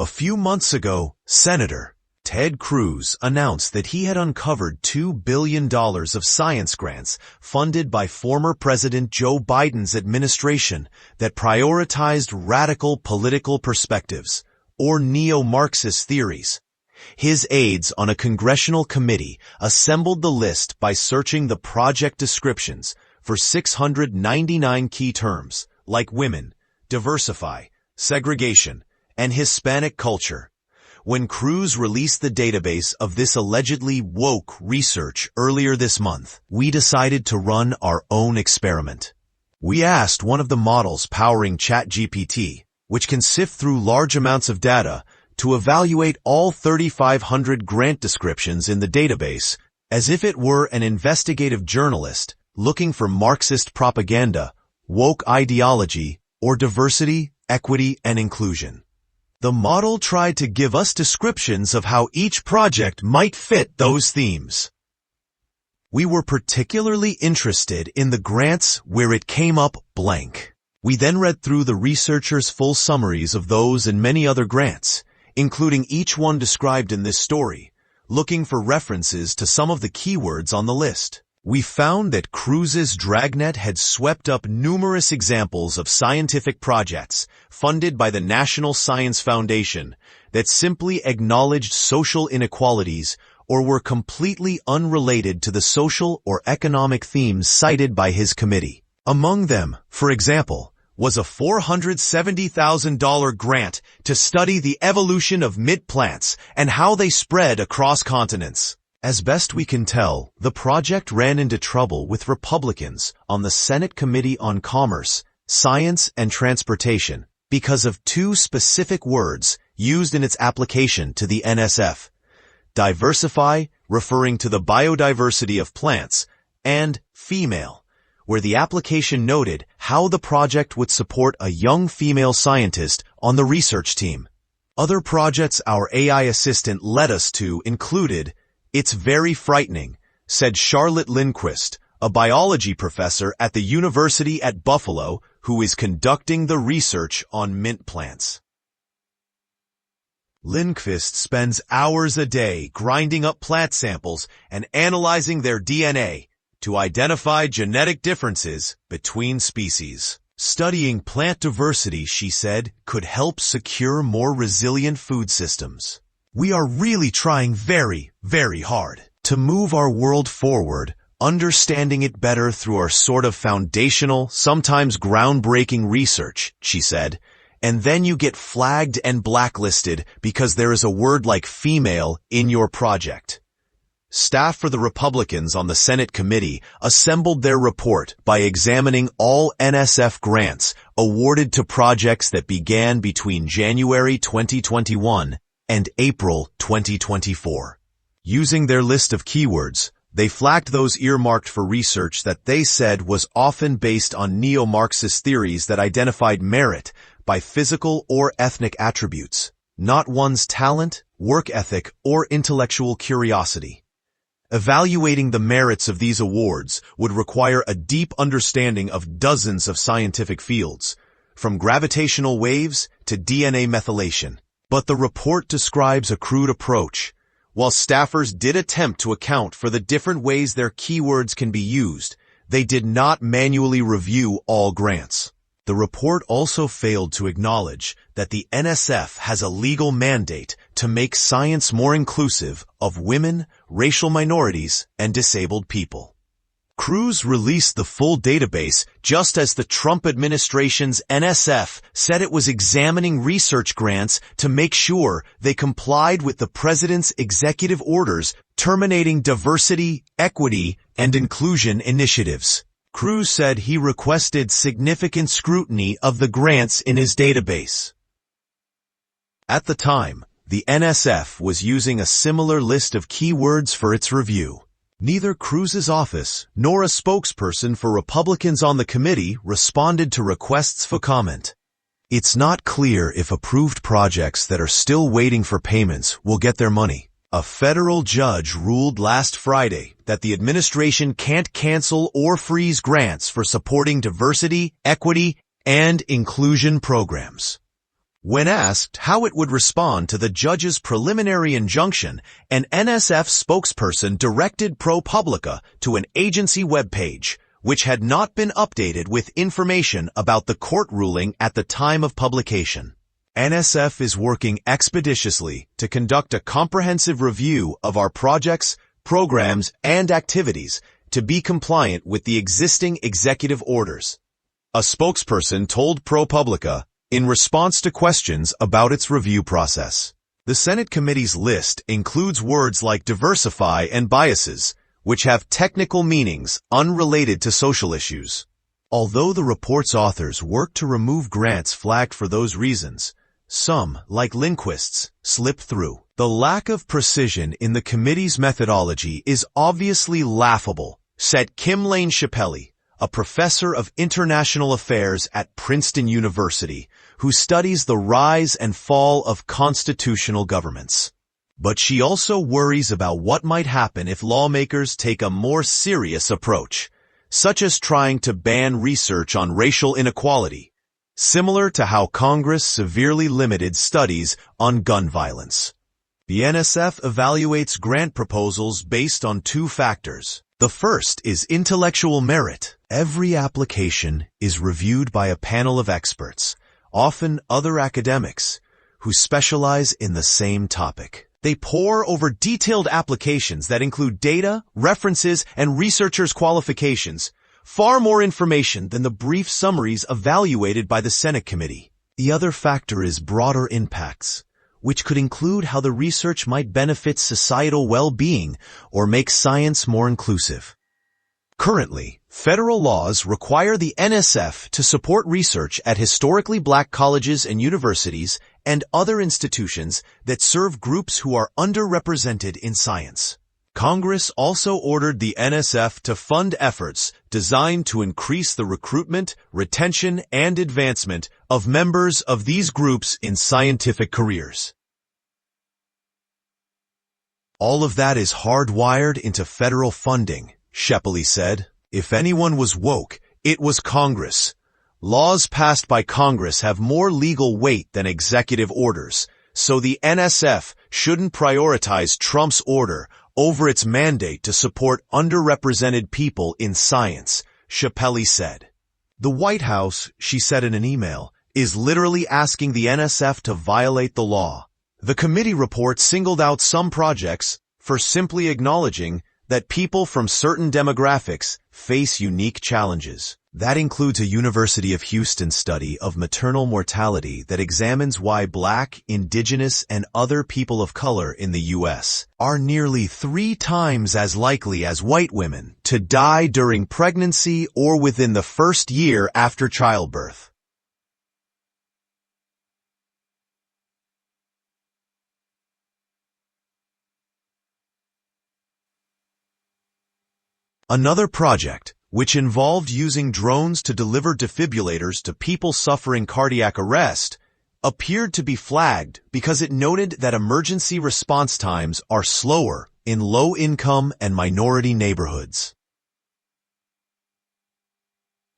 few months ago, Senator Ted Cruz announced that he had uncovered $2 billion of science grants funded by former President Joe Biden's administration that prioritized radical political perspectives, or neo-Marxist theories. His aides on a congressional committee assembled the list by searching the project descriptions for 699 key terms, like women, diversify, segregation, and Hispanic culture. When Cruz released the database of this allegedly woke research earlier this month, we decided to run our own experiment. We asked one of the models powering ChatGPT, which can sift through large amounts of data, to evaluate all 3,500 grant descriptions in the database as if it were an investigative journalist looking for Marxist propaganda, woke ideology, or diversity, equity, and inclusion. The model tried to give us descriptions of how each project might fit those themes. We were particularly interested in the grants where it came up blank. We then read through the researchers' full summaries of those and many other grants, including each one described in this story, looking for references to some of the keywords on the list. We found that Cruz's dragnet had swept up numerous examples of scientific projects funded by the National Science Foundation that simply acknowledged social inequalities or were completely unrelated to the social or economic themes cited by his committee. Among them, for example, was a $470,000 grant to study the evolution of mint plants and how they spread across continents. As best we can tell, the project ran into trouble with Republicans on the Senate Committee on Commerce, Science, and Transportation because of two specific words used in its application to the NSF: diversify, referring to the biodiversity of plants, and female, where the application noted how the project would support a young female scientist on the research team. Other projects our AI assistant led us to included "It's very frightening," said Charlotte Lindquist, a biology professor at the University at Buffalo who is conducting the research on mint plants. Lindquist spends hours a day grinding up plant samples and analyzing their DNA to identify genetic differences between species. Studying plant diversity, she said, could help secure more resilient food systems. We are really trying very, very hard to move our world forward, understanding it better through our sort of foundational, sometimes groundbreaking research, she said, and then you get flagged and blacklisted because there is a word like female in your project. Staff for the Republicans on the Senate committee assembled their report by examining all NSF grants awarded to projects that began between January 2021 and April 2024. Using their list of keywords, they flagged those earmarked for research that they said was often based on neo-Marxist theories that identified merit by physical or ethnic attributes, not one's talent, work ethic, or intellectual curiosity. Evaluating the merits of these awards would require a deep understanding of dozens of scientific fields, from gravitational waves to DNA methylation. But the report describes a crude approach. While staffers did attempt to account for the different ways their keywords can be used, they did not manually review all grants. The report also failed to acknowledge that the NSF has a legal mandate to make science more inclusive of women, racial minorities, and disabled people. Cruz released the full database just as the Trump administration's NSF said it was examining research grants to make sure they complied with the president's executive orders terminating diversity, equity, and inclusion initiatives. Cruz said he requested significant scrutiny of the grants in his database. At the time, the NSF was using a similar list of keywords for its review. Neither Cruz's office nor a spokesperson for Republicans on the committee responded to requests for comment. It's not clear if approved projects that are still waiting for payments will get their money. A federal judge ruled last Friday that the administration can't cancel or freeze grants for supporting diversity, equity, and inclusion programs. When asked how it would respond to the judge's preliminary injunction, an NSF spokesperson directed ProPublica to an agency webpage, which had not been updated with information about the court ruling at the time of publication. NSF is working expeditiously to conduct a comprehensive review of our projects, programs, and activities to be compliant with the existing executive orders. A spokesperson told ProPublica in response to questions about its review process. The Senate committee's list includes words like diversify and biases, which have technical meanings unrelated to social issues. Although the report's authors worked to remove grants flagged for those reasons, some, like linguists, slip through. The lack of precision in the committee's methodology is obviously laughable, said Kim Lane Chappelli, a professor of international affairs at Princeton University, who studies the rise and fall of constitutional governments. But she also worries about what might happen if lawmakers take a more serious approach, such as trying to ban research on racial inequality, similar to how Congress severely limited studies on gun violence. The NSF evaluates grant proposals based on two factors. The first is intellectual merit. Every application is reviewed by a panel of experts, often other academics, who specialize in the same topic. They pore over detailed applications that include data, references, and researchers' qualifications, far more information than the brief summaries evaluated by the Senate committee. The other factor is broader impacts, which could include how the research might benefit societal well-being or make science more inclusive. Currently, federal laws require the NSF to support research at historically black colleges and universities and other institutions that serve groups who are underrepresented in science. Congress also ordered the NSF to fund efforts designed to increase the recruitment, retention, and advancement of members of these groups in scientific careers. All of that is hardwired into federal funding, Chappelli said. If anyone was woke, it was Congress. Laws passed by Congress have more legal weight than executive orders, so the NSF shouldn't prioritize Trump's order over its mandate to support underrepresented people in science, Chappelli said. The White House, she said in an email, is literally asking the NSF to violate the law. The committee report singled out some projects for simply acknowledging that people from certain demographics face unique challenges. That includes a University of Houston study of maternal mortality that examines why Black, Indigenous, and other people of color in the U.S. are nearly 3 times as likely as white women to die during pregnancy or within the first year after childbirth. Another project, which involved using drones to deliver defibrillators to people suffering cardiac arrest, appeared to be flagged because it noted that emergency response times are slower in low-income and minority neighborhoods.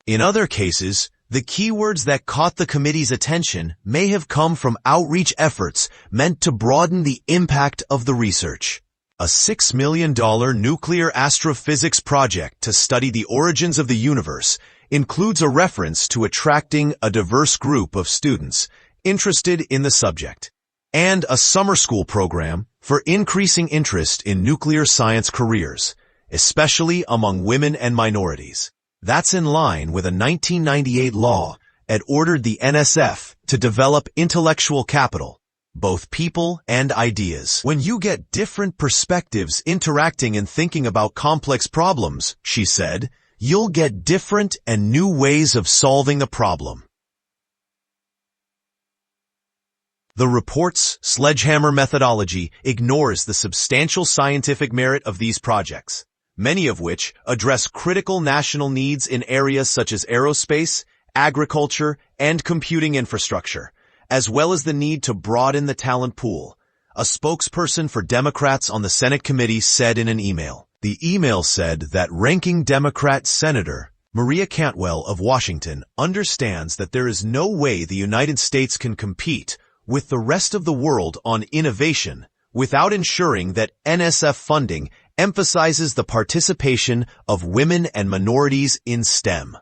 In other cases, the keywords that caught the committee's attention may have come from outreach efforts meant to broaden the impact of the research. A $6 million nuclear astrophysics project to study the origins of the universe includes a reference to attracting a diverse group of students interested in the subject, and a summer school program for increasing interest in nuclear science careers, especially among women and minorities. That's in line with a 1998 law that ordered the NSF to develop intellectual capital, both people and ideas. When you get different perspectives interacting and thinking about complex problems, she said, you'll get different and new ways of solving the problem. The report's sledgehammer methodology ignores the substantial scientific merit of these projects, many of which address critical national needs in areas such as aerospace, agriculture, and computing infrastructure, as well as the need to broaden the talent pool, a spokesperson for Democrats on the Senate committee said in an email. The email said that ranking Democrat Senator Maria Cantwell of Washington understands that there is no way the United States can compete with the rest of the world on innovation, without ensuring that NSF funding emphasizes the participation of women and minorities in STEM.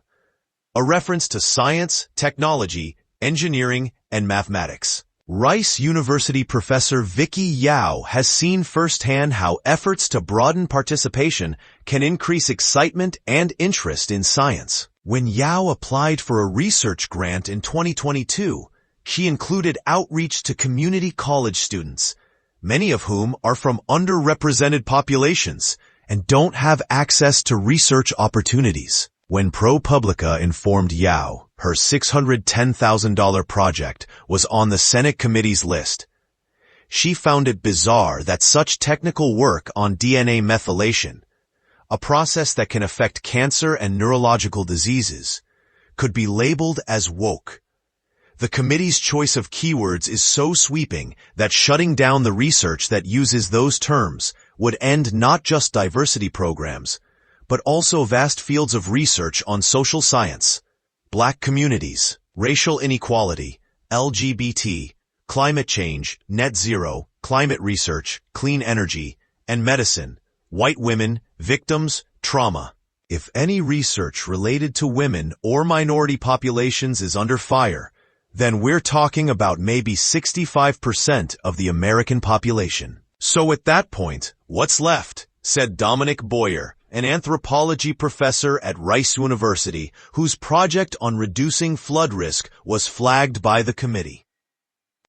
A reference to science, technology, engineering, and mathematics. Rice University professor Vicky Yao has seen firsthand how efforts to broaden participation can increase excitement and interest in science. When Yao applied for a research grant in 2022, she included outreach to community college students, many of whom are from underrepresented populations and don't have access to research opportunities. When ProPublica informed Yao her $610,000 project was on the Senate committee's list, she found it bizarre that such technical work on DNA methylation, a process that can affect cancer and neurological diseases, could be labeled as woke. The committee's choice of keywords is so sweeping that shutting down the research that uses those terms would end not just diversity programs, but also vast fields of research on social science, Black communities, racial inequality, LGBT, climate change, net zero, climate research, clean energy, and medicine, white women, victims, trauma. If any research related to women or minority populations is under fire, then we're talking about maybe 65% of the American population. So at that point, what's left? Said Dominic Boyer, an anthropology professor at Rice University, whose project on reducing flood risk was flagged by the committee.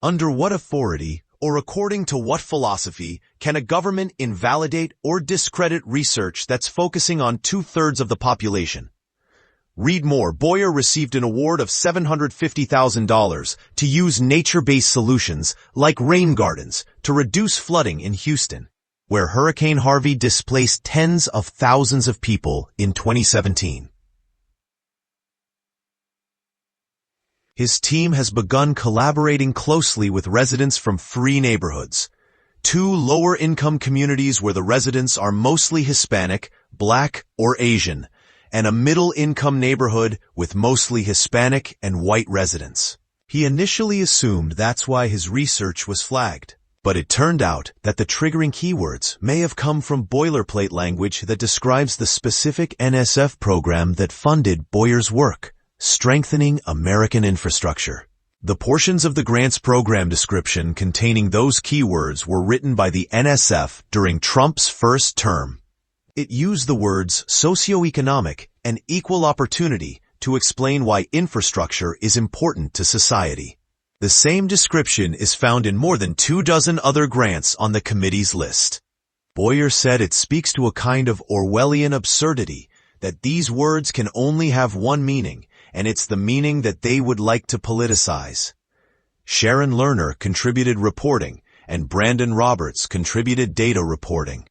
Under what authority, or according to what philosophy, can a government invalidate or discredit research that's focusing on 2/3 of the population? Read more. Boyer received an award of $750,000 to use nature-based solutions like rain gardens to reduce flooding in Houston, where Hurricane Harvey displaced tens of thousands of people in 2017. His team has begun collaborating closely with residents from free neighborhoods, 2 lower-income communities where the residents are mostly Hispanic, Black, or Asian, and a middle-income neighborhood with mostly Hispanic and white residents. He initially assumed that's why his research was flagged. But it turned out that the triggering keywords may have come from boilerplate language that describes the specific NSF program that funded Boyer's work, Strengthening American Infrastructure. The portions of the grant's program description containing those keywords were written by the NSF during Trump's first term. It used the words socioeconomic and equal opportunity to explain why infrastructure is important to society. The same description is found in more than 24 other grants on the committee's list. Boyer said it speaks to a kind of Orwellian absurdity that these words can only have one meaning, and it's the meaning that they would like to politicize. Sharon Lerner contributed reporting, and Brandon Roberts contributed data reporting.